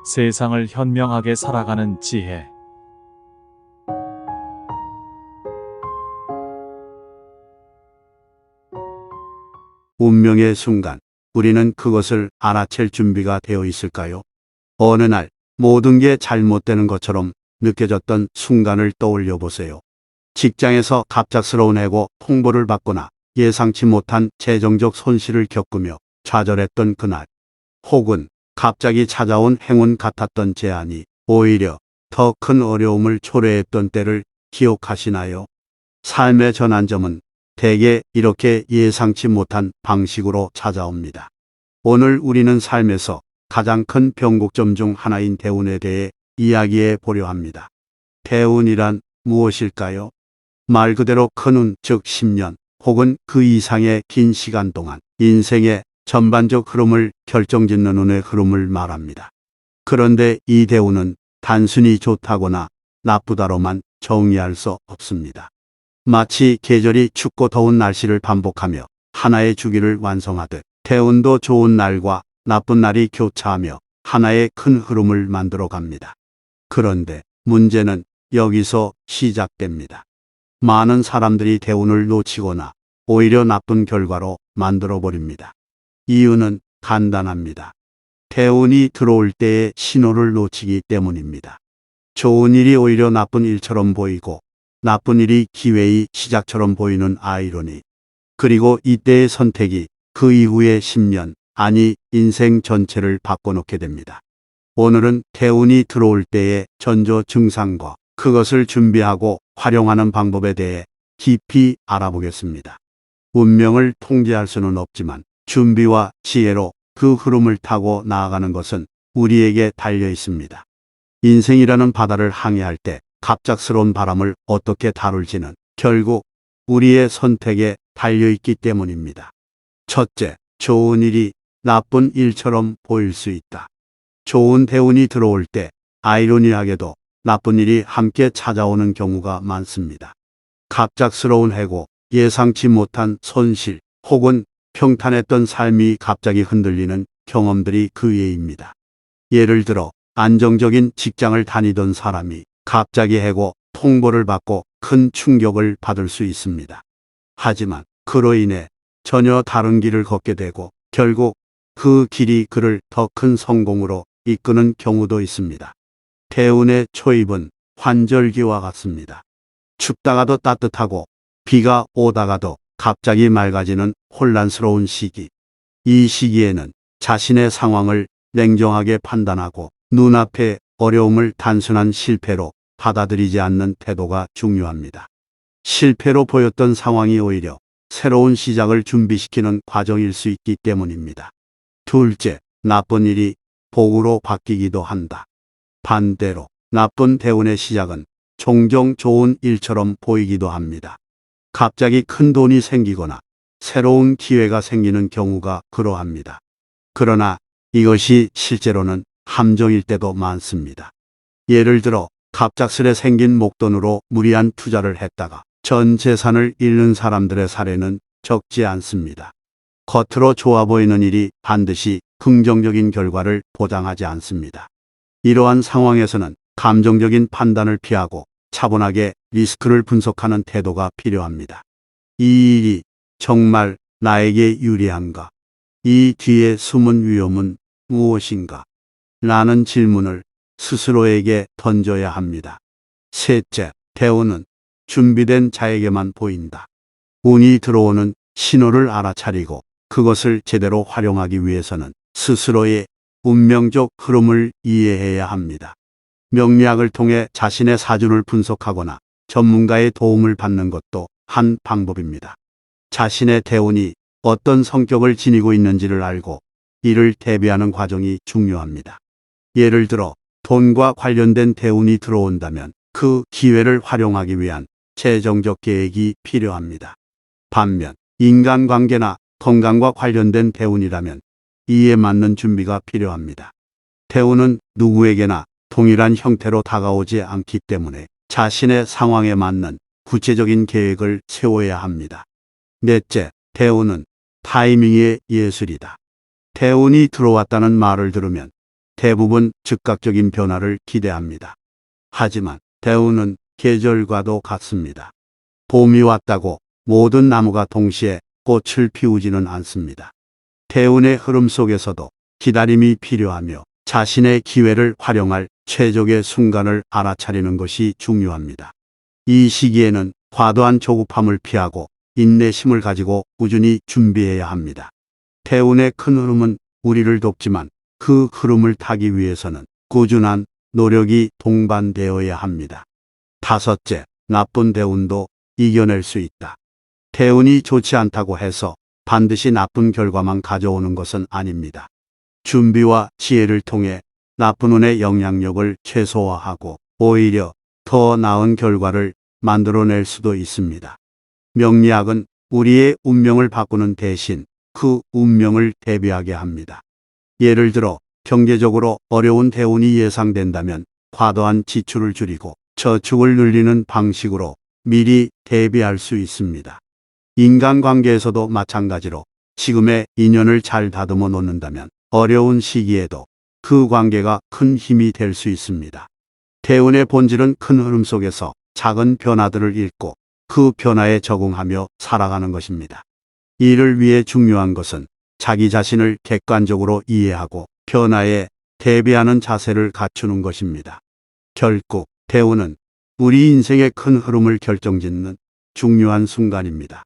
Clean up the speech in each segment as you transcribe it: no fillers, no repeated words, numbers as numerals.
세상을 현명하게 살아가는 지혜. 운명의 순간, 우리는 그것을 알아챌 준비가 되어 있을까요? 어느 날 모든 게 잘못되는 것처럼 느껴졌던 순간을 떠올려 보세요. 직장에서 갑작스러운 해고, 통보를 받거나 예상치 못한 재정적 손실을 겪으며 좌절했던 그날, 혹은 갑자기 찾아온 행운 같았던 제안이 오히려 더 큰 어려움을 초래했던 때를 기억하시나요? 삶의 전환점은 대개 이렇게 예상치 못한 방식으로 찾아옵니다. 오늘 우리는 삶에서 가장 큰 변곡점 중 하나인 대운에 대해 이야기해 보려 합니다. 대운이란 무엇일까요? 말 그대로 큰 운, 즉 10년 혹은 그 이상의 긴 시간 동안 인생의 전반적 흐름을 결정짓는 운의 흐름을 말합니다. 그런데 이 대운은 단순히 좋다거나 나쁘다로만 정의할 수 없습니다. 마치 계절이 춥고 더운 날씨를 반복하며 하나의 주기를 완성하듯 대운도 좋은 날과 나쁜 날이 교차하며 하나의 큰 흐름을 만들어 갑니다. 그런데 문제는 여기서 시작됩니다. 많은 사람들이 대운을 놓치거나 오히려 나쁜 결과로 만들어 버립니다. 이유는 간단합니다. 대운이 들어올 때의 신호를 놓치기 때문입니다. 좋은 일이 오히려 나쁜 일처럼 보이고 나쁜 일이 기회의 시작처럼 보이는 아이러니. 그리고 이때의 선택이 그 이후의 10년, 아니 인생 전체를 바꿔놓게 됩니다. 오늘은 대운이 들어올 때의 전조 증상과 그것을 준비하고 활용하는 방법에 대해 깊이 알아보겠습니다. 운명을 통제할 수는 없지만 준비와 지혜로 그 흐름을 타고 나아가는 것은 우리에게 달려 있습니다. 인생이라는 바다를 항해할 때 갑작스러운 바람을 어떻게 다룰지는 결국 우리의 선택에 달려있기 때문입니다. 첫째, 좋은 일이 나쁜 일처럼 보일 수 있다. 좋은 대운이 들어올 때 아이러니하게도 나쁜 일이 함께 찾아오는 경우가 많습니다. 갑작스러운 해고, 예상치 못한 손실, 혹은 평탄했던 삶이 갑자기 흔들리는 경험들이 그 예입니다. 예를 들어 안정적인 직장을 다니던 사람이 갑자기 해고, 통보를 받고 큰 충격을 받을 수 있습니다. 하지만 그로 인해 전혀 다른 길을 걷게 되고 결국 그 길이 그를 더 큰 성공으로 이끄는 경우도 있습니다. 대운의 초입은 환절기와 같습니다. 춥다가도 따뜻하고 비가 오다가도 갑자기 맑아지는 혼란스러운 시기. 이 시기에는 자신의 상황을 냉정하게 판단하고 눈앞의 어려움을 단순한 실패로 받아들이지 않는 태도가 중요합니다. 실패로 보였던 상황이 오히려 새로운 시작을 준비시키는 과정일 수 있기 때문입니다. 둘째, 나쁜 일이 복으로 바뀌기도 한다. 반대로 나쁜 대운의 시작은 종종 좋은 일처럼 보이기도 합니다. 갑자기 큰 돈이 생기거나 새로운 기회가 생기는 경우가 그러합니다. 그러나 이것이 실제로는 함정일 때도 많습니다. 예를 들어 갑작스레 생긴 목돈으로 무리한 투자를 했다가 전 재산을 잃는 사람들의 사례는 적지 않습니다. 겉으로 좋아 보이는 일이 반드시 긍정적인 결과를 보장하지 않습니다. 이러한 상황에서는 감정적인 판단을 피하고 차분하게 리스크를 분석하는 태도가 필요합니다. 이 일이 정말 나에게 유리한가? 이 뒤에 숨은 위험은 무엇인가? 라는 질문을 스스로에게 던져야 합니다. 셋째, 대운은 준비된 자에게만 보인다. 운이 들어오는 신호를 알아차리고 그것을 제대로 활용하기 위해서는 스스로의 운명적 흐름을 이해해야 합니다. 명리학을 통해 자신의 사주를 분석하거나 전문가의 도움을 받는 것도 한 방법입니다. 자신의 대운이 어떤 성격을 지니고 있는지를 알고 이를 대비하는 과정이 중요합니다. 예를 들어 돈과 관련된 대운이 들어온다면 그 기회를 활용하기 위한 재정적 계획이 필요합니다. 반면 인간관계나 건강과 관련된 대운이라면 이에 맞는 준비가 필요합니다. 대운은 누구에게나 동일한 형태로 다가오지 않기 때문에 자신의 상황에 맞는 구체적인 계획을 세워야 합니다. 넷째, 대운은 타이밍의 예술이다. 대운이 들어왔다는 말을 들으면 대부분 즉각적인 변화를 기대합니다. 하지만 대운은 계절과도 같습니다. 봄이 왔다고 모든 나무가 동시에 꽃을 피우지는 않습니다. 대운의 흐름 속에서도 기다림이 필요하며 자신의 기회를 활용할 최적의 순간을 알아차리는 것이 중요합니다. 이 시기에는 과도한 조급함을 피하고 인내심을 가지고 꾸준히 준비해야 합니다. 대운의 큰 흐름은 우리를 돕지만 그 흐름을 타기 위해서는 꾸준한 노력이 동반되어야 합니다. 다섯째, 나쁜 대운도 이겨낼 수 있다. 대운이 좋지 않다고 해서 반드시 나쁜 결과만 가져오는 것은 아닙니다. 준비와 지혜를 통해 나쁜 운의 영향력을 최소화하고 오히려 더 나은 결과를 만들어낼 수도 있습니다. 명리학은 우리의 운명을 바꾸는 대신 그 운명을 대비하게 합니다. 예를 들어 경제적으로 어려운 대운이 예상된다면 과도한 지출을 줄이고 저축을 늘리는 방식으로 미리 대비할 수 있습니다. 인간관계에서도 마찬가지로 지금의 인연을 잘 다듬어 놓는다면 어려운 시기에도 그 관계가 큰 힘이 될 수 있습니다. 대운의 본질은 큰 흐름 속에서 작은 변화들을 읽고 그 변화에 적응하며 살아가는 것입니다. 이를 위해 중요한 것은 자기 자신을 객관적으로 이해하고 변화에 대비하는 자세를 갖추는 것입니다. 결국 대운은 우리 인생의 큰 흐름을 결정짓는 중요한 순간입니다.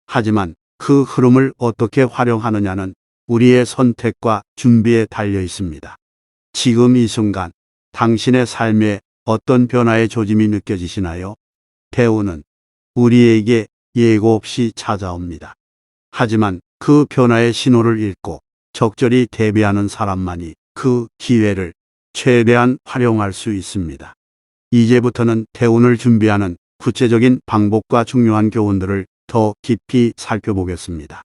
하지만 그 흐름을 어떻게 활용하느냐는 우리의 선택과 준비에 달려 있습니다. 지금 이 순간 당신의 삶에 어떤 변화의 조짐이 느껴지시나요? 대운은 우리에게 예고 없이 찾아옵니다. 하지만 그 변화의 신호를 읽고 적절히 대비하는 사람만이 그 기회를 최대한 활용할 수 있습니다. 이제부터는 대운을 준비하는 구체적인 방법과 중요한 교훈들을 더 깊이 살펴보겠습니다.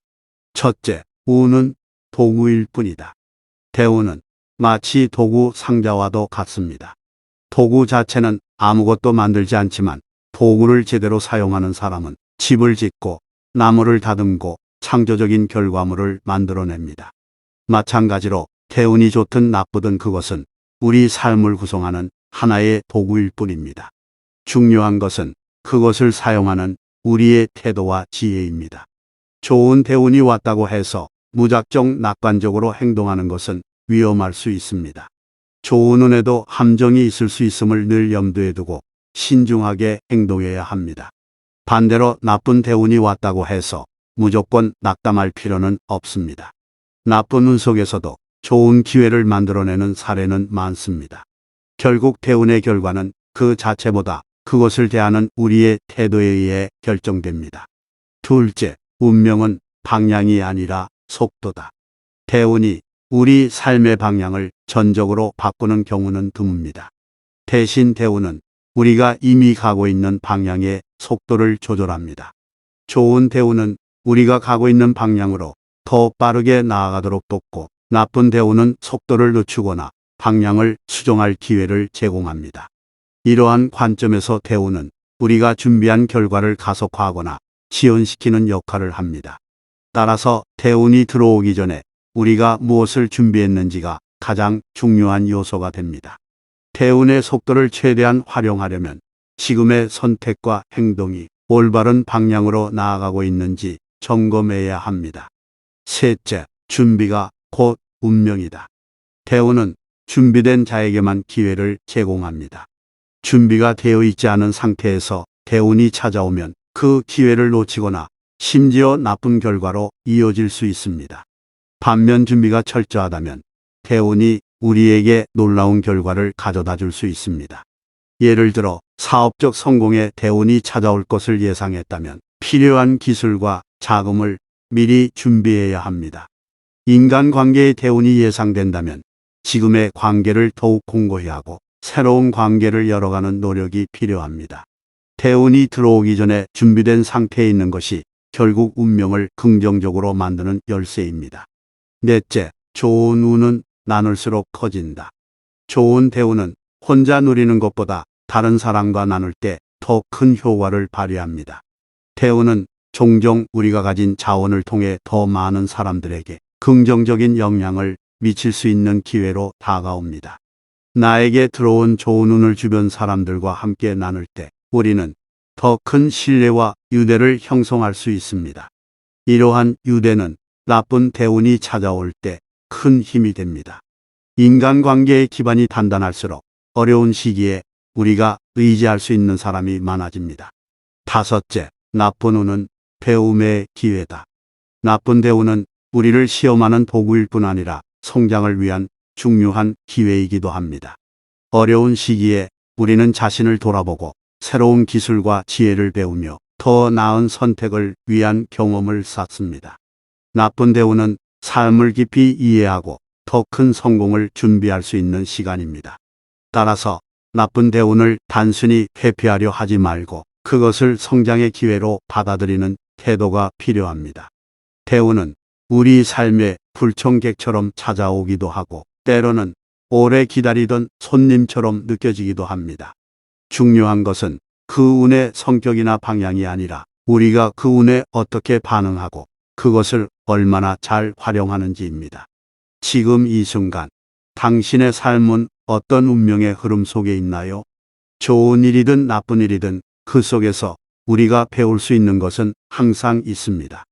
첫째, 운은 도구일 뿐이다. 대운은 마치 도구 상자와도 같습니다. 도구 자체는 아무것도 만들지 않지만 도구를 제대로 사용하는 사람은 집을 짓고 나무를 다듬고 창조적인 결과물을 만들어냅니다. 마찬가지로 대운이 좋든 나쁘든 그것은 우리 삶을 구성하는 하나의 도구일 뿐입니다. 중요한 것은 그것을 사용하는 우리의 태도와 지혜입니다. 좋은 대운이 왔다고 해서 무작정 낙관적으로 행동하는 것은 위험할 수 있습니다. 좋은 운에도 함정이 있을 수 있음을 늘 염두에 두고 신중하게 행동해야 합니다. 반대로 나쁜 대운이 왔다고 해서 무조건 낙담할 필요는 없습니다. 나쁜 운 속에서도 좋은 기회를 만들어내는 사례는 많습니다. 결국 대운의 결과는 그 자체보다 그것을 대하는 우리의 태도에 의해 결정됩니다. 둘째, 운명은 방향이 아니라 속도다. 대운이 우리 삶의 방향을 전적으로 바꾸는 경우는 드뭅니다. 대신 대운은 우리가 이미 가고 있는 방향의 속도를 조절합니다. 좋은 대운은 우리가 가고 있는 방향으로 더 빠르게 나아가도록 돕고, 나쁜 대운은 속도를 늦추거나 방향을 수정할 기회를 제공합니다. 이러한 관점에서 대운은 우리가 준비한 결과를 가속화하거나 지연시키는 역할을 합니다. 따라서 대운이 들어오기 전에 우리가 무엇을 준비했는지가 가장 중요한 요소가 됩니다. 대운의 속도를 최대한 활용하려면 지금의 선택과 행동이 올바른 방향으로 나아가고 있는지 점검해야 합니다. 셋째, 준비가 곧 운명이다. 대운은 준비된 자에게만 기회를 제공합니다. 준비가 되어 있지 않은 상태에서 대운이 찾아오면 그 기회를 놓치거나 심지어 나쁜 결과로 이어질 수 있습니다. 반면 준비가 철저하다면 대운이 우리에게 놀라운 결과를 가져다 줄 수 있습니다. 예를 들어 사업적 성공에 대운이 찾아올 것을 예상했다면 필요한 기술과 자금을 미리 준비해야 합니다. 인간관계의 대운이 예상된다면 지금의 관계를 더욱 공고히 하고 새로운 관계를 열어가는 노력이 필요합니다. 대운이 들어오기 전에 준비된 상태에 있는 것이 결국 운명을 긍정적으로 만드는 열쇠입니다. 넷째, 좋은 운은 나눌수록 커진다. 좋은 대운은 혼자 누리는 것보다 다른 사람과 나눌 때 더 큰 효과를 발휘합니다. 대운은 종종 우리가 가진 자원을 통해 더 많은 사람들에게 긍정적인 영향을 미칠 수 있는 기회로 다가옵니다. 나에게 들어온 좋은 운을 주변 사람들과 함께 나눌 때 우리는 더 큰 신뢰와 유대를 형성할 수 있습니다. 이러한 유대는 나쁜 대운이 찾아올 때 큰 힘이 됩니다. 인간관계의 기반이 단단할수록 어려운 시기에 우리가 의지할 수 있는 사람이 많아집니다. 다섯째, 나쁜 운은 배움의 기회다. 나쁜 대운은 우리를 시험하는 도구일 뿐 아니라 성장을 위한 중요한 기회이기도 합니다. 어려운 시기에 우리는 자신을 돌아보고 새로운 기술과 지혜를 배우며 더 나은 선택을 위한 경험을 쌓습니다. 나쁜 대운은 삶을 깊이 이해하고 더 큰 성공을 준비할 수 있는 시간입니다. 따라서 나쁜 대운을 단순히 회피하려 하지 말고 그것을 성장의 기회로 받아들이는 태도가 필요합니다. 대운은 우리 삶의 불청객처럼 찾아오기도 하고 때로는 오래 기다리던 손님처럼 느껴지기도 합니다. 중요한 것은 그 운의 성격이나 방향이 아니라 우리가 그 운에 어떻게 반응하고 그것을 얼마나 잘 활용하는지입니다. 지금 이 순간 당신의 삶은 어떤 운명의 흐름 속에 있나요? 좋은 일이든 나쁜 일이든 그 속에서 우리가 배울 수 있는 것은 항상 있습니다.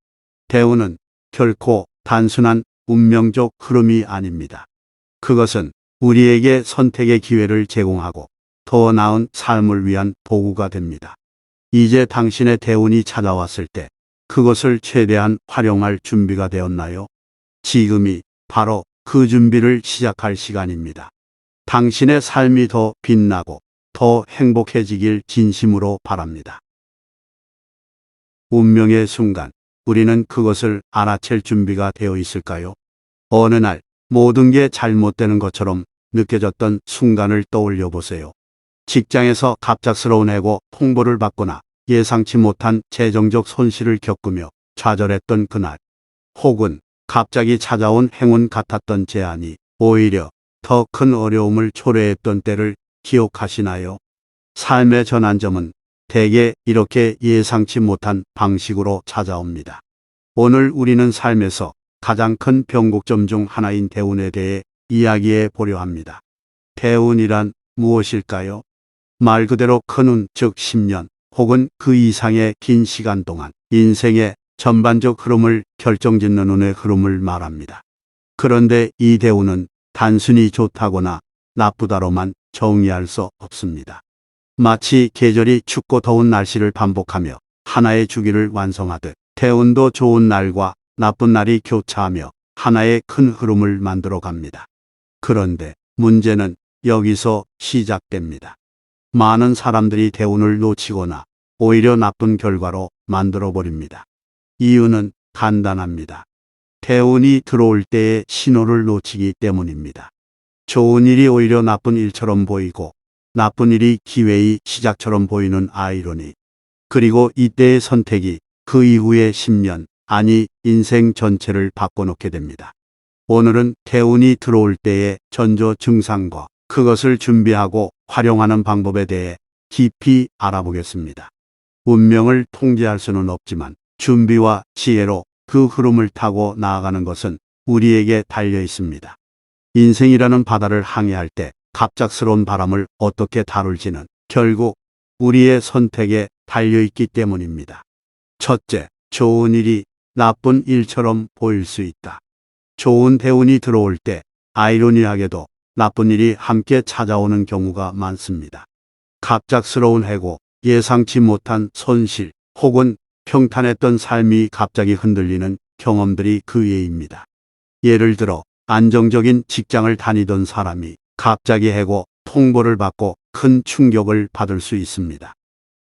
대운은 결코 단순한 운명적 흐름이 아닙니다. 그것은 우리에게 선택의 기회를 제공하고 더 나은 삶을 위한 도구가 됩니다. 이제 당신의 대운이 찾아왔을 때 그것을 최대한 활용할 준비가 되었나요? 지금이 바로 그 준비를 시작할 시간입니다. 당신의 삶이 더 빛나고 더 행복해지길 진심으로 바랍니다. 운명의 순간, 우리는 그것을 알아챌 준비가 되어 있을까요? 어느 날 모든 게 잘못되는 것처럼 느껴졌던 순간을 떠올려 보세요. 직장에서 갑작스러운 해고 통보를 받거나 예상치 못한 재정적 손실을 겪으며 좌절했던 그날, 혹은 갑자기 찾아온 행운 같았던 제안이 오히려 더 큰 어려움을 초래했던 때를 기억하시나요? 삶의 전환점은 대개 이렇게 예상치 못한 방식으로 찾아옵니다. 오늘 우리는 삶에서 가장 큰 변곡점 중 하나인 대운에 대해 이야기해 보려 합니다. 대운이란 무엇일까요? 말 그대로 큰 운, 즉 10년 혹은 그 이상의 긴 시간 동안 인생의 전반적 흐름을 결정짓는 운의 흐름을 말합니다. 그런데 이 대운은 단순히 좋다거나 나쁘다로만 정의할 수 없습니다. 마치 계절이 춥고 더운 날씨를 반복하며 하나의 주기를 완성하듯 대운도 좋은 날과 나쁜 날이 교차하며 하나의 큰 흐름을 만들어 갑니다. 그런데 문제는 여기서 시작됩니다. 많은 사람들이 대운을 놓치거나 오히려 나쁜 결과로 만들어 버립니다. 이유는 간단합니다. 대운이 들어올 때의 신호를 놓치기 때문입니다. 좋은 일이 오히려 나쁜 일처럼 보이고 나쁜 일이 기회의 시작처럼 보이는 아이러니. 그리고 이때의 선택이 그 이후의 10년, 아니 인생 전체를 바꿔놓게 됩니다. 오늘은 대운이 들어올 때의 전조 증상과 그것을 준비하고 활용하는 방법에 대해 깊이 알아보겠습니다. 운명을 통제할 수는 없지만 준비와 지혜로 그 흐름을 타고 나아가는 것은 우리에게 달려 있습니다. 인생이라는 바다를 항해할 때 갑작스러운 바람을 어떻게 다룰지는 결국 우리의 선택에 달려있기 때문입니다. 첫째, 좋은 일이 나쁜 일처럼 보일 수 있다. 좋은 대운이 들어올 때 아이러니하게도 나쁜 일이 함께 찾아오는 경우가 많습니다. 갑작스러운 해고, 예상치 못한 손실, 혹은 평탄했던 삶이 갑자기 흔들리는 경험들이 그 예입니다. 예를 들어 안정적인 직장을 다니던 사람이 갑자기 해고, 통보를 받고 큰 충격을 받을 수 있습니다.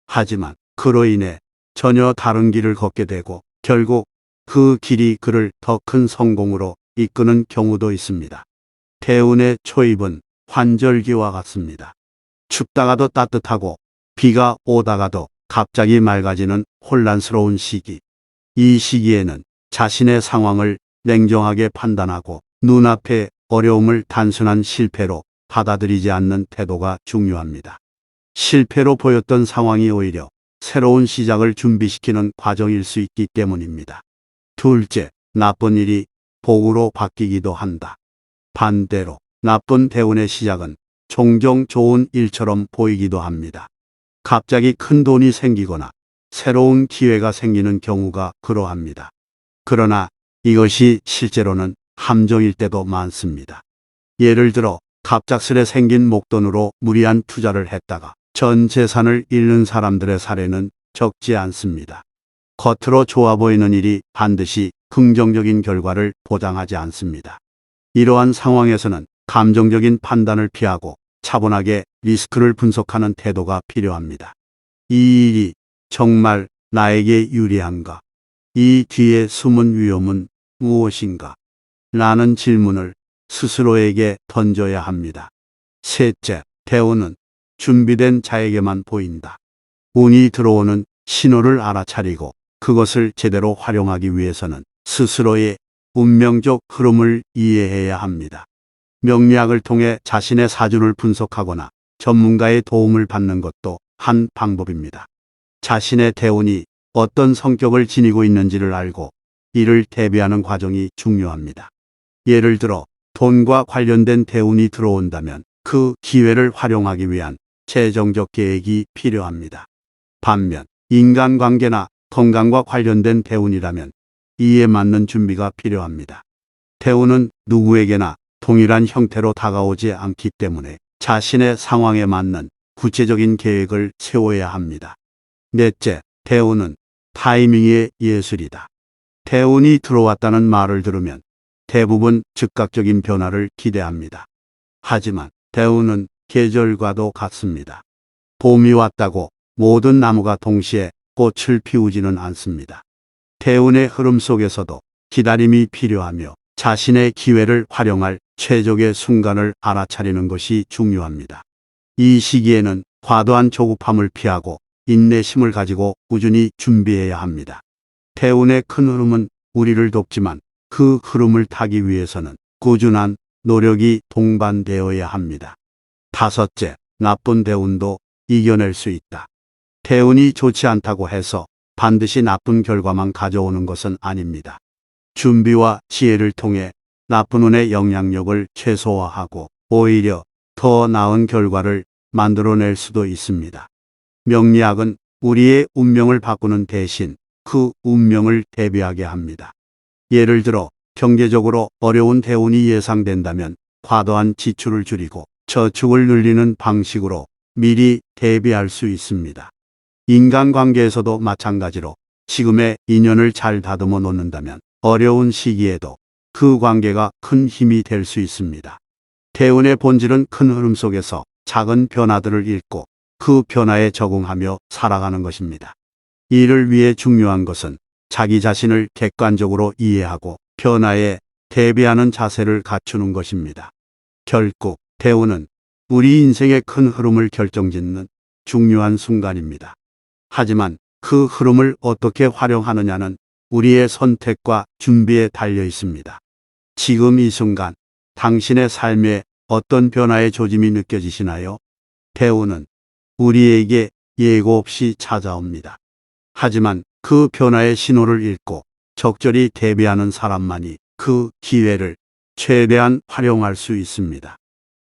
하지만 그로 인해 전혀 다른 길을 걷게 되고 결국 그 길이 그를 더 큰 성공으로 이끄는 경우도 있습니다. 대운의 초입은 환절기와 같습니다. 춥다가도 따뜻하고 비가 오다가도 갑자기 맑아지는 혼란스러운 시기. 이 시기에는 자신의 상황을 냉정하게 판단하고 눈앞의 어려움을 단순한 실패로 받아들이지 않는 태도가 중요합니다. 실패로 보였던 상황이 오히려 새로운 시작을 준비시키는 과정일 수 있기 때문입니다. 둘째, 나쁜 일이 복으로 바뀌기도 한다. 반대로 나쁜 대운의 시작은 종종 좋은 일처럼 보이기도 합니다. 갑자기 큰 돈이 생기거나 새로운 기회가 생기는 경우가 그러합니다. 그러나 이것이 실제로는 함정일 때도 많습니다. 예를 들어 갑작스레 생긴 목돈으로 무리한 투자를 했다가 전 재산을 잃는 사람들의 사례는 적지 않습니다. 겉으로 좋아 보이는 일이 반드시 긍정적인 결과를 보장하지 않습니다. 이러한 상황에서는 감정적인 판단을 피하고 차분하게 리스크를 분석하는 태도가 필요합니다. 이 일이 정말 나에게 유리한가? 이 뒤에 숨은 위험은 무엇인가? 라는 질문을 스스로에게 던져야 합니다. 셋째, 대운은 준비된 자에게만 보인다. 운이 들어오는 신호를 알아차리고 그것을 제대로 활용하기 위해서는 스스로의 운명적 흐름을 이해해야 합니다. 명리학을 통해 자신의 사주를 분석하거나 전문가의 도움을 받는 것도 한 방법입니다. 자신의 대운이 어떤 성격을 지니고 있는지를 알고 이를 대비하는 과정이 중요합니다. 예를 들어 돈과 관련된 대운이 들어온다면 그 기회를 활용하기 위한 재정적 계획이 필요합니다. 반면 인간관계나 건강과 관련된 대운이라면 이에 맞는 준비가 필요합니다. 대운은 누구에게나 동일한 형태로 다가오지 않기 때문에 자신의 상황에 맞는 구체적인 계획을 세워야 합니다. 넷째, 대운은 타이밍의 예술이다. 대운이 들어왔다는 말을 들으면 대부분 즉각적인 변화를 기대합니다. 하지만 대운은 계절과도 같습니다. 봄이 왔다고 모든 나무가 동시에 꽃을 피우지는 않습니다. 대운의 흐름 속에서도 기다림이 필요하며 자신의 기회를 활용할 최적의 순간을 알아차리는 것이 중요합니다. 이 시기에는 과도한 조급함을 피하고 인내심을 가지고 꾸준히 준비해야 합니다. 대운의 큰 흐름은 우리를 돕지만 그 흐름을 타기 위해서는 꾸준한 노력이 동반되어야 합니다. 다섯째, 나쁜 대운도 이겨낼 수 있다. 대운이 좋지 않다고 해서 반드시 나쁜 결과만 가져오는 것은 아닙니다. 준비와 지혜를 통해 나쁜 운의 영향력을 최소화하고 오히려 더 나은 결과를 만들어낼 수도 있습니다. 명리학은 우리의 운명을 바꾸는 대신 그 운명을 대비하게 합니다. 예를 들어 경제적으로 어려운 대운이 예상된다면 과도한 지출을 줄이고 저축을 늘리는 방식으로 미리 대비할 수 있습니다. 인간관계에서도 마찬가지로 지금의 인연을 잘 다듬어 놓는다면 어려운 시기에도 그 관계가 큰 힘이 될 수 있습니다. 대운의 본질은 큰 흐름 속에서 작은 변화들을 읽고 그 변화에 적응하며 살아가는 것입니다. 이를 위해 중요한 것은 자기 자신을 객관적으로 이해하고 변화에 대비하는 자세를 갖추는 것입니다. 결국 대운은 우리 인생의 큰 흐름을 결정짓는 중요한 순간입니다. 하지만 그 흐름을 어떻게 활용하느냐는 우리의 선택과 준비에 달려 있습니다. 지금 이 순간 당신의 삶에 어떤 변화의 조짐이 느껴지시나요? 대운은 우리에게 예고 없이 찾아옵니다. 하지만 그 변화의 신호를 읽고 적절히 대비하는 사람만이 그 기회를 최대한 활용할 수 있습니다.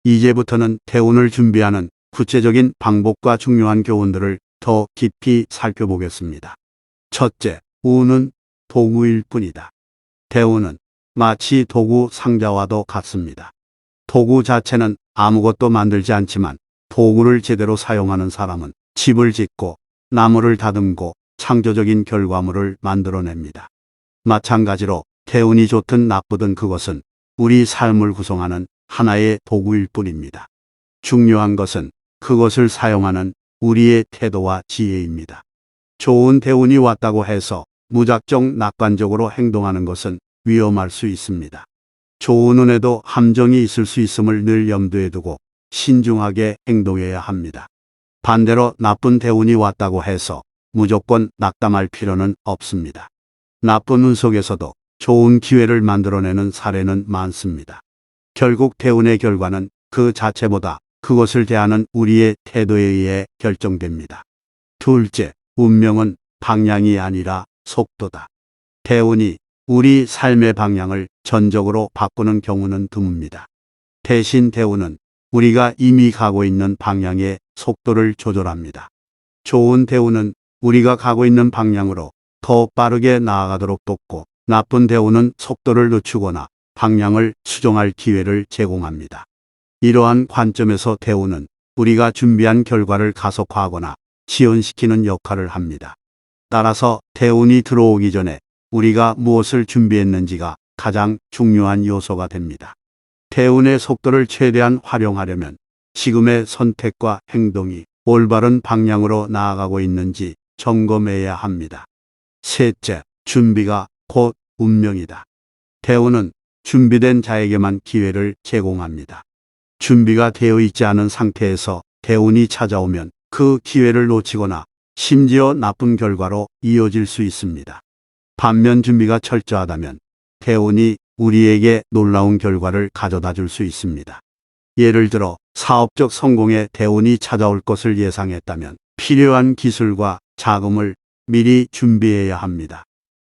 이제부터는 대운을 준비하는 구체적인 방법과 중요한 교훈들을 더 깊이 살펴보겠습니다. 첫째, 운은 도구일 뿐이다. 대운은 마치 도구 상자와도 같습니다. 도구 자체는 아무것도 만들지 않지만 도구를 제대로 사용하는 사람은 집을 짓고 나무를 다듬고 창조적인 결과물을 만들어냅니다. 마찬가지로 대운이 좋든 나쁘든 그것은 우리 삶을 구성하는 하나의 도구일 뿐입니다. 중요한 것은 그것을 사용하는 우리의 태도와 지혜입니다. 좋은 대운이 왔다고 해서 무작정 낙관적으로 행동하는 것은 위험할 수 있습니다. 좋은 운에도 함정이 있을 수 있음을 늘 염두에 두고 신중하게 행동해야 합니다. 반대로 나쁜 대운이 왔다고 해서 무조건 낙담할 필요는 없습니다. 나쁜 운 속에서도 좋은 기회를 만들어내는 사례는 많습니다. 결국 대운의 결과는 그 자체보다 그것을 대하는 우리의 태도에 의해 결정됩니다. 둘째, 운명은 방향이 아니라 속도다. 대운이 우리 삶의 방향을 전적으로 바꾸는 경우는 드뭅니다. 대신 대운은 우리가 이미 가고 있는 방향의 속도를 조절합니다. 좋은 대운은 우리가 가고 있는 방향으로 더 빠르게 나아가도록 돕고, 나쁜 대운은 속도를 늦추거나 방향을 수정할 기회를 제공합니다. 이러한 관점에서 대운은 우리가 준비한 결과를 가속화하거나 지연시키는 역할을 합니다. 따라서 대운이 들어오기 전에 우리가 무엇을 준비했는지가 가장 중요한 요소가 됩니다. 대운의 속도를 최대한 활용하려면 지금의 선택과 행동이 올바른 방향으로 나아가고 있는지 점검해야 합니다. 셋째, 준비가 곧 운명이다. 대운은 준비된 자에게만 기회를 제공합니다. 준비가 되어 있지 않은 상태에서 대운이 찾아오면 그 기회를 놓치거나 심지어 나쁜 결과로 이어질 수 있습니다. 반면 준비가 철저하다면 대운이 우리에게 놀라운 결과를 가져다 줄 수 있습니다. 예를 들어 사업적 성공에 대운이 찾아올 것을 예상했다면 필요한 기술과 자금을 미리 준비해야 합니다.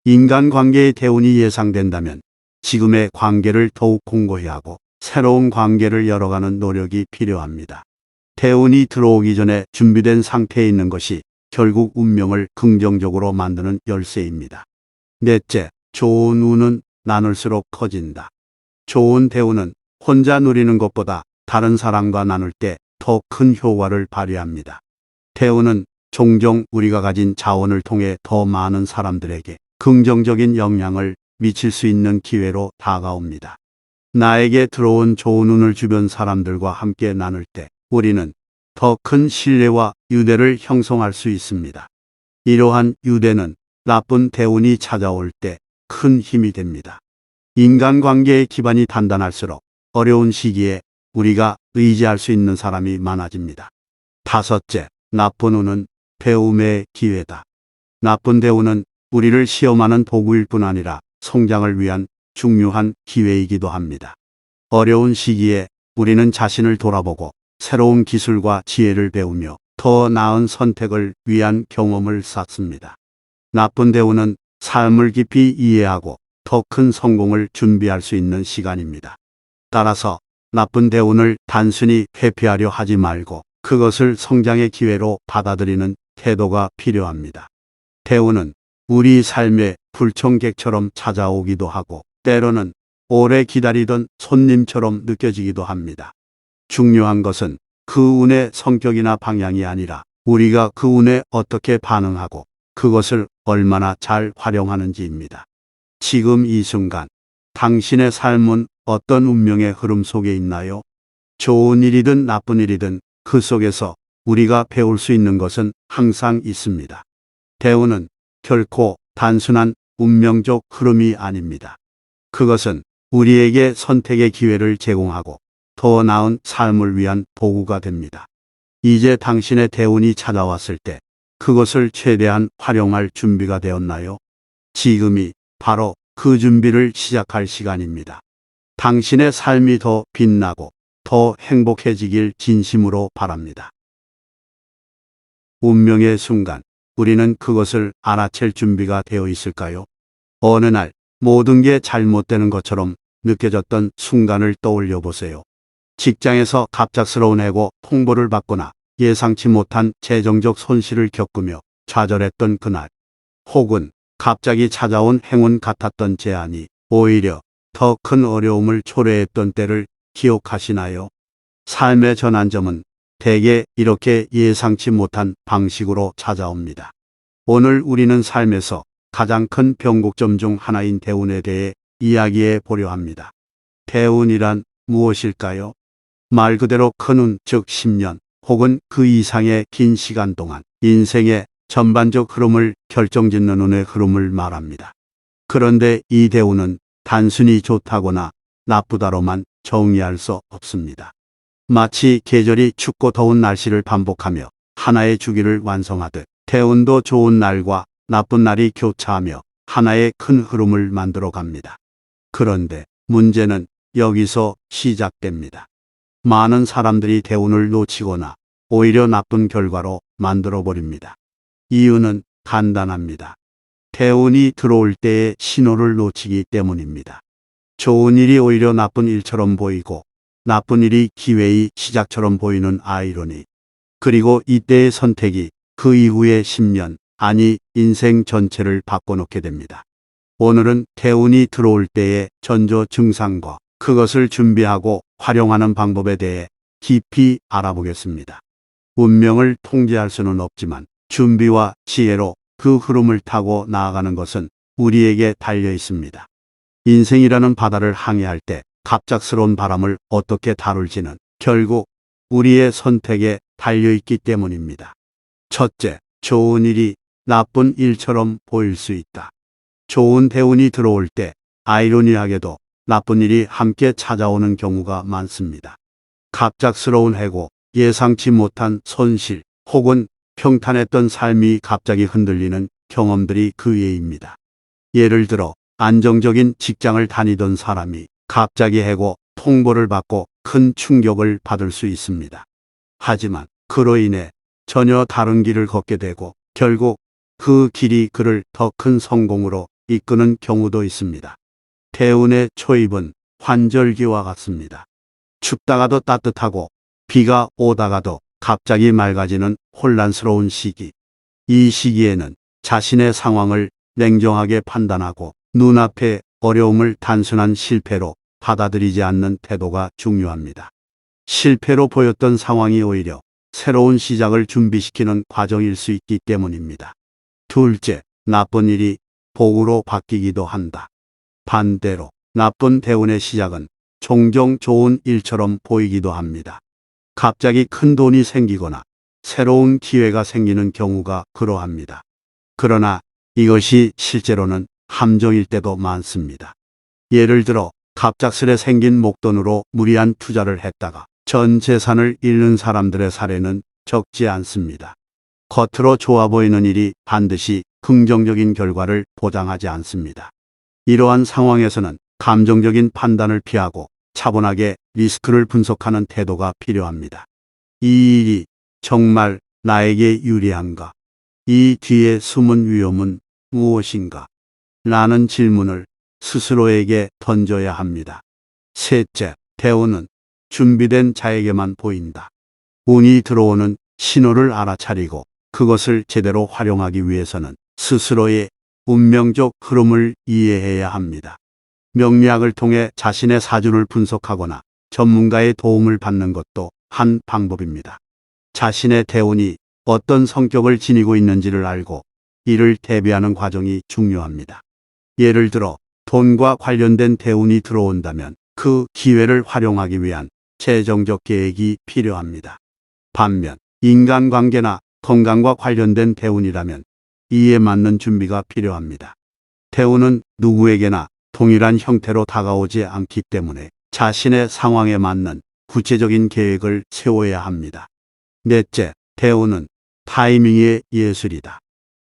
인간관계의 대운이 예상된다면 지금의 관계를 더욱 공고히 하고 새로운 관계를 열어가는 노력이 필요합니다. 대운이 들어오기 전에 준비된 상태에 있는 것이 결국 운명을 긍정적으로 만드는 열쇠입니다. 넷째, 좋은 운은 나눌수록 커진다. 좋은 대운은 혼자 누리는 것보다 다른 사람과 나눌 때 더 큰 효과를 발휘합니다. 대운은 종종 우리가 가진 자원을 통해 더 많은 사람들에게 긍정적인 영향을 미칠 수 있는 기회로 다가옵니다. 나에게 들어온 좋은 운을 주변 사람들과 함께 나눌 때 우리는 더 큰 신뢰와 유대를 형성할 수 있습니다. 이러한 유대는 나쁜 대운이 찾아올 때 큰 힘이 됩니다. 인간관계의 기반이 단단할수록 어려운 시기에 우리가 의지할 수 있는 사람이 많아집니다. 다섯째, 나쁜 운은 배움의 기회다. 나쁜 대운은 우리를 시험하는 도구일 뿐 아니라 성장을 위한 중요한 기회이기도 합니다. 어려운 시기에 우리는 자신을 돌아보고 새로운 기술과 지혜를 배우며 더 나은 선택을 위한 경험을 쌓습니다. 나쁜 대운은 삶을 깊이 이해하고 더 큰 성공을 준비할 수 있는 시간입니다. 따라서 나쁜 대운을 단순히 회피하려 하지 말고 그것을 성장의 기회로 받아들이는 태도가 필요합니다. 대운은 우리 삶의 불청객처럼 찾아오기도 하고 때로는 오래 기다리던 손님처럼 느껴지기도 합니다. 중요한 것은 그 운의 성격이나 방향이 아니라 우리가 그 운에 어떻게 반응하고 그것을 얼마나 잘 활용하는지입니다. 지금 이 순간 당신의 삶은 어떤 운명의 흐름 속에 있나요? 좋은 일이든 나쁜 일이든 그 속에서 우리가 배울 수 있는 것은 항상 있습니다. 대운은 결코 단순한 운명적 흐름이 아닙니다. 그것은 우리에게 선택의 기회를 제공하고 더 나은 삶을 위한 도구가 됩니다. 이제 당신의 대운이 찾아왔을 때 그것을 최대한 활용할 준비가 되었나요? 지금이 바로 그 준비를 시작할 시간입니다. 당신의 삶이 더 빛나고 더 행복해지길 진심으로 바랍니다. 운명의 순간, 우리는 그것을 알아챌 준비가 되어 있을까요? 어느 날 모든 게 잘못되는 것처럼 느껴졌던 순간을 떠올려 보세요. 직장에서 갑작스러운 해고 통보를 받거나 예상치 못한 재정적 손실을 겪으며 좌절했던 그날, 혹은 갑자기 찾아온 행운 같았던 제안이 오히려 더 큰 어려움을 초래했던 때를 기억하시나요? 삶의 전환점은 대개 이렇게 예상치 못한 방식으로 찾아옵니다. 오늘 우리는 삶에서 가장 큰 변곡점 중 하나인 대운에 대해 이야기해 보려 합니다. 대운이란 무엇일까요? 말 그대로 큰 운, 즉 10년 혹은 그 이상의 긴 시간 동안 인생의 전반적 흐름을 결정짓는 운의 흐름을 말합니다. 그런데 이 대운은 단순히 좋다거나 나쁘다로만 정의할 수 없습니다. 마치 계절이 춥고 더운 날씨를 반복하며 하나의 주기를 완성하듯 대운도 좋은 날과 나쁜 날이 교차하며 하나의 큰 흐름을 만들어 갑니다. 그런데 문제는 여기서 시작됩니다. 많은 사람들이 대운을 놓치거나 오히려 나쁜 결과로 만들어 버립니다. 이유는 간단합니다. 대운이 들어올 때의 신호를 놓치기 때문입니다. 좋은 일이 오히려 나쁜 일처럼 보이고 나쁜 일이 기회의 시작처럼 보이는 아이러니. 그리고 이때의 선택이 그 이후의 10년, 아니 인생 전체를 바꿔놓게 됩니다. 오늘은 대운이 들어올 때의 전조 증상과 그것을 준비하고 활용하는 방법에 대해 깊이 알아보겠습니다. 운명을 통제할 수는 없지만 준비와 지혜로 그 흐름을 타고 나아가는 것은 우리에게 달려 있습니다. 인생이라는 바다를 항해할 때 갑작스러운 바람을 어떻게 다룰지는 결국 우리의 선택에 달려있기 때문입니다. 첫째, 좋은 일이 나쁜 일처럼 보일 수 있다. 좋은 대운이 들어올 때 아이러니하게도 나쁜 일이 함께 찾아오는 경우가 많습니다. 갑작스러운 해고, 예상치 못한 손실, 혹은 평탄했던 삶이 갑자기 흔들리는 경험들이 그 예입니다. 예를 들어 안정적인 직장을 다니던 사람이 갑자기 해고, 통보를 받고 큰 충격을 받을 수 있습니다. 하지만 그로 인해 전혀 다른 길을 걷게 되고 결국 그 길이 그를 더 큰 성공으로 이끄는 경우도 있습니다. 대운의 초입은 환절기와 같습니다. 춥다가도 따뜻하고 비가 오다가도 갑자기 맑아지는 혼란스러운 시기. 이 시기에는 자신의 상황을 냉정하게 판단하고 눈앞의 어려움을 단순한 실패로 받아들이지 않는 태도가 중요합니다. 실패로 보였던 상황이 오히려 새로운 시작을 준비시키는 과정일 수 있기 때문입니다. 둘째, 나쁜 일이 복으로 바뀌기도 한다. 반대로 나쁜 대운의 시작은 종종 좋은 일처럼 보이기도 합니다. 갑자기 큰 돈이 생기거나 새로운 기회가 생기는 경우가 그러합니다. 그러나 이것이 실제로는 함정일 때도 많습니다. 예를 들어 갑작스레 생긴 목돈으로 무리한 투자를 했다가 전 재산을 잃는 사람들의 사례는 적지 않습니다. 겉으로 좋아 보이는 일이 반드시 긍정적인 결과를 보장하지 않습니다. 이러한 상황에서는 감정적인 판단을 피하고 차분하게 리스크를 분석하는 태도가 필요합니다. 이 일이 정말 나에게 유리한가? 이 뒤에 숨은 위험은 무엇인가? 라는 질문을 스스로에게 던져야 합니다. 셋째, 대운은 준비된 자에게만 보인다. 운이 들어오는 신호를 알아차리고 그것을 제대로 활용하기 위해서는 스스로의 운명적 흐름을 이해해야 합니다. 명리학을 통해 자신의 사주를 분석하거나 전문가의 도움을 받는 것도 한 방법입니다. 자신의 대운이 어떤 성격을 지니고 있는지를 알고 이를 대비하는 과정이 중요합니다. 예를 들어 돈과 관련된 대운이 들어온다면 그 기회를 활용하기 위한 재정적 계획이 필요합니다. 반면 인간관계나 건강과 관련된 대운이라면 이에 맞는 준비가 필요합니다. 대운은 누구에게나 동일한 형태로 다가오지 않기 때문에 자신의 상황에 맞는 구체적인 계획을 세워야 합니다. 넷째, 대운은 타이밍의 예술이다.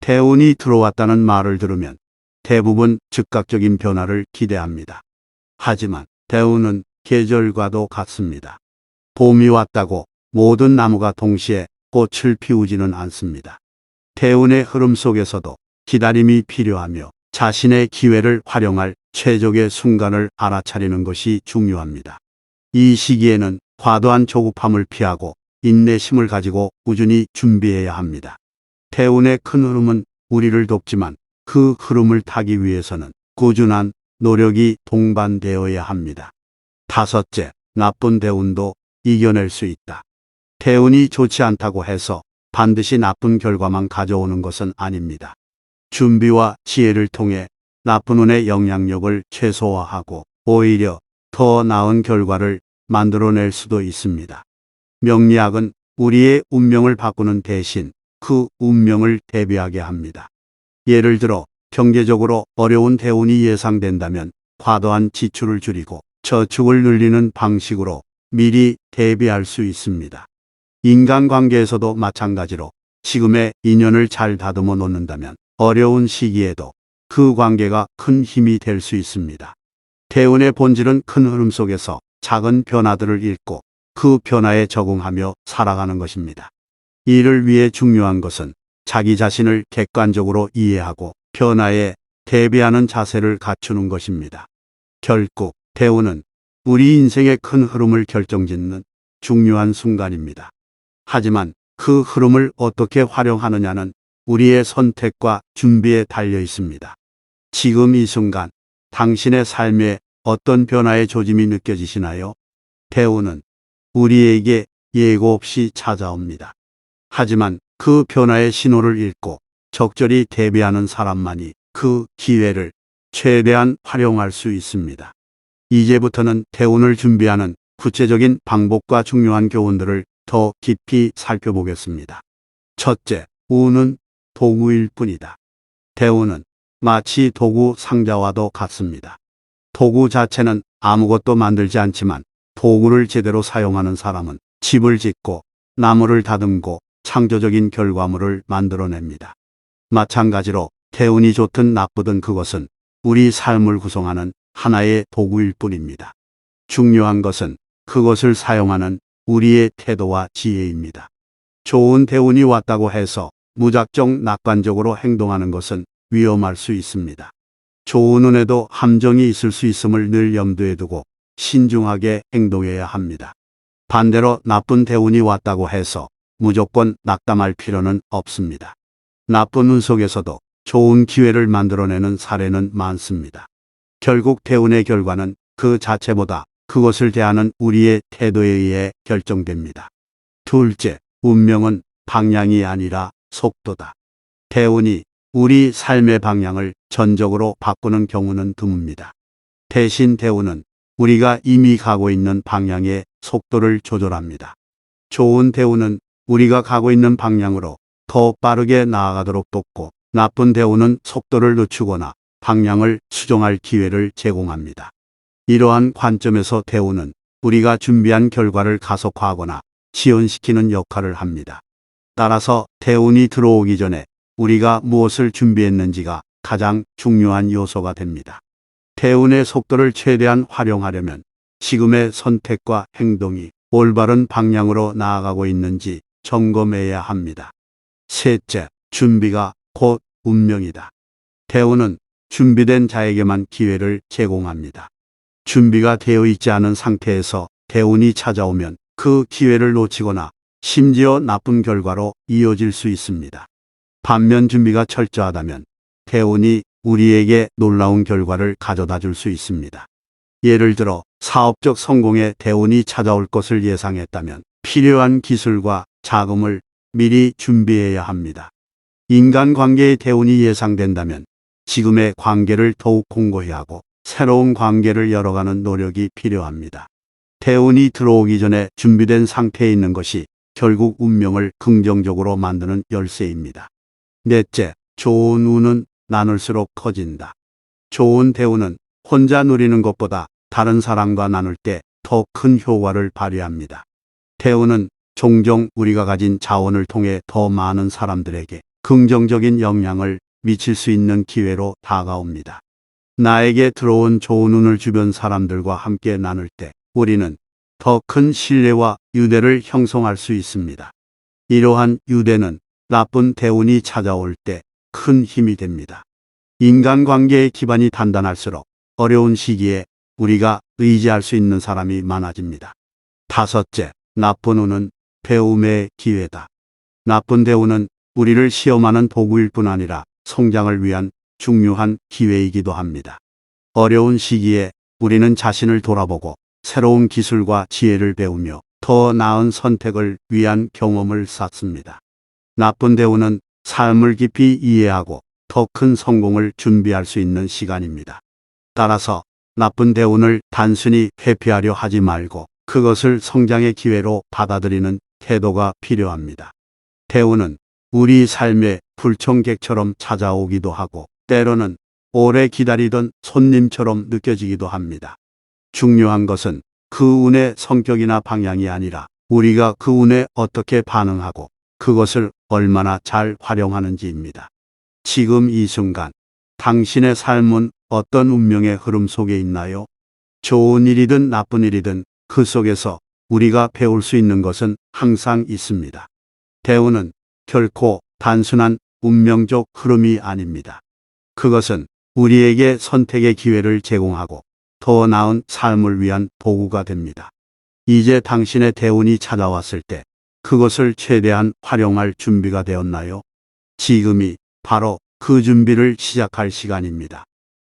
대운이 들어왔다는 말을 들으면 대부분 즉각적인 변화를 기대합니다. 하지만 대운은 계절과도 같습니다. 봄이 왔다고 모든 나무가 동시에 꽃을 피우지는 않습니다. 대운의 흐름 속에서도 기다림이 필요하며 자신의 기회를 활용할 최적의 순간을 알아차리는 것이 중요합니다. 이 시기에는 과도한 조급함을 피하고 인내심을 가지고 꾸준히 준비해야 합니다. 대운의 큰 흐름은 우리를 돕지만 그 흐름을 타기 위해서는 꾸준한 노력이 동반되어야 합니다. 다섯째, 나쁜 대운도 이겨낼 수 있다. 대운이 좋지 않다고 해서 반드시 나쁜 결과만 가져오는 것은 아닙니다. 준비와 지혜를 통해 나쁜 운의 영향력을 최소화하고 오히려 더 나은 결과를 만들어낼 수도 있습니다. 명리학은 우리의 운명을 바꾸는 대신 그 운명을 대비하게 합니다. 예를 들어 경제적으로 어려운 대운이 예상된다면 과도한 지출을 줄이고 저축을 늘리는 방식으로 미리 대비할 수 있습니다. 인간관계에서도 마찬가지로 지금의 인연을 잘 다듬어 놓는다면 어려운 시기에도 그 관계가 큰 힘이 될 수 있습니다. 대운의 본질은 큰 흐름 속에서 작은 변화들을 읽고 그 변화에 적응하며 살아가는 것입니다. 이를 위해 중요한 것은 자기 자신을 객관적으로 이해하고 변화에 대비하는 자세를 갖추는 것입니다. 결국 대운은 우리 인생의 큰 흐름을 결정짓는 중요한 순간입니다. 하지만 그 흐름을 어떻게 활용하느냐는 우리의 선택과 준비에 달려 있습니다. 지금 이 순간 당신의 삶에 어떤 변화의 조짐이 느껴지시나요? 대우는 우리에게 예고 없이 찾아옵니다. 하지만 그 변화의 신호를 읽고 적절히 대비하는 사람만이 그 기회를 최대한 활용할 수 있습니다. 이제부터는 대운을 준비하는 구체적인 방법과 중요한 교훈들을 더 깊이 살펴보겠습니다. 첫째, 운은 도구일 뿐이다. 대운은 마치 도구 상자와도 같습니다. 도구 자체는 아무것도 만들지 않지만 도구를 제대로 사용하는 사람은 집을 짓고 나무를 다듬고 창조적인 결과물을 만들어냅니다. 마찬가지로 대운이 좋든 나쁘든 그것은 우리 삶을 구성하는 하나의 도구일 뿐입니다. 중요한 것은 그것을 사용하는 우리의 태도와 지혜입니다. 좋은 대운이 왔다고 해서 무작정 낙관적으로 행동하는 것은 위험할 수 있습니다. 좋은 운에도 함정이 있을 수 있음을 늘 염두에 두고 신중하게 행동해야 합니다. 반대로 나쁜 대운이 왔다고 해서 무조건 낙담할 필요는 없습니다. 나쁜 운 속에서도 좋은 기회를 만들어내는 사례는 많습니다. 결국 대운의 결과는 그 자체보다 그것을 대하는 우리의 태도에 의해 결정됩니다. 둘째, 운명은 방향이 아니라 속도다. 대운이 우리 삶의 방향을 전적으로 바꾸는 경우는 드뭅니다. 대신 대운은 우리가 이미 가고 있는 방향의 속도를 조절합니다. 좋은 대운은 우리가 가고 있는 방향으로 더 빠르게 나아가도록 돕고, 나쁜 대운은 속도를 늦추거나 방향을 수정할 기회를 제공합니다. 이러한 관점에서 대운은 우리가 준비한 결과를 가속화하거나 지연시키는 역할을 합니다. 따라서 대운이 들어오기 전에 우리가 무엇을 준비했는지가 가장 중요한 요소가 됩니다. 대운의 속도를 최대한 활용하려면 지금의 선택과 행동이 올바른 방향으로 나아가고 있는지 점검해야 합니다. 셋째, 준비가 곧 운명이다. 대운은 준비된 자에게만 기회를 제공합니다. 준비가 되어 있지 않은 상태에서 대운이 찾아오면 그 기회를 놓치거나 심지어 나쁜 결과로 이어질 수 있습니다. 반면 준비가 철저하다면 대운이 우리에게 놀라운 결과를 가져다 줄 수 있습니다. 예를 들어 사업적 성공에 대운이 찾아올 것을 예상했다면 필요한 기술과 자금을 미리 준비해야 합니다. 인간관계의 대운이 예상된다면 지금의 관계를 더욱 공고히 하고 새로운 관계를 열어가는 노력이 필요합니다. 대운이 들어오기 전에 준비된 상태에 있는 것이 결국 운명을 긍정적으로 만드는 열쇠입니다. 넷째, 좋은 운은 나눌수록 커진다. 좋은 대운은 혼자 누리는 것보다 다른 사람과 나눌 때 더 큰 효과를 발휘합니다. 대운은 종종 우리가 가진 자원을 통해 더 많은 사람들에게 긍정적인 영향을 미칠 수 있는 기회로 다가옵니다. 나에게 들어온 좋은 운을 주변 사람들과 함께 나눌 때 우리는 더 큰 신뢰와 유대를 형성할 수 있습니다. 이러한 유대는 나쁜 대운이 찾아올 때 큰 힘이 됩니다. 인간관계의 기반이 단단할수록 어려운 시기에 우리가 의지할 수 있는 사람이 많아집니다. 다섯째, 나쁜 운은 배움의 기회다. 나쁜 대운은 우리를 시험하는 도구일 뿐 아니라 성장을 위한 중요한 기회이기도 합니다. 어려운 시기에 우리는 자신을 돌아보고 새로운 기술과 지혜를 배우며 더 나은 선택을 위한 경험을 쌓습니다. 나쁜 대운은 삶을 깊이 이해하고 더 큰 성공을 준비할 수 있는 시간입니다. 따라서 나쁜 대운을 단순히 회피하려 하지 말고 그것을 성장의 기회로 받아들이는 태도가 필요합니다. 대운은 우리 삶의 불청객처럼 찾아오기도 하고 때로는 오래 기다리던 손님처럼 느껴지기도 합니다. 중요한 것은 그 운의 성격이나 방향이 아니라 우리가 그 운에 어떻게 반응하고 그것을 얼마나 잘 활용하는지입니다. 지금 이 순간 당신의 삶은 어떤 운명의 흐름 속에 있나요? 좋은 일이든 나쁜 일이든 그 속에서 우리가 배울 수 있는 것은 항상 있습니다. 대운은 결코 단순한 운명적 흐름이 아닙니다. 그것은 우리에게 선택의 기회를 제공하고 더 나은 삶을 위한 도구가 됩니다. 이제 당신의 대운이 찾아왔을 때 그것을 최대한 활용할 준비가 되었나요? 지금이 바로 그 준비를 시작할 시간입니다.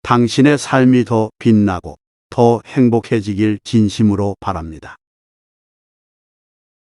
당신의 삶이 더 빛나고 더 행복해지길 진심으로 바랍니다.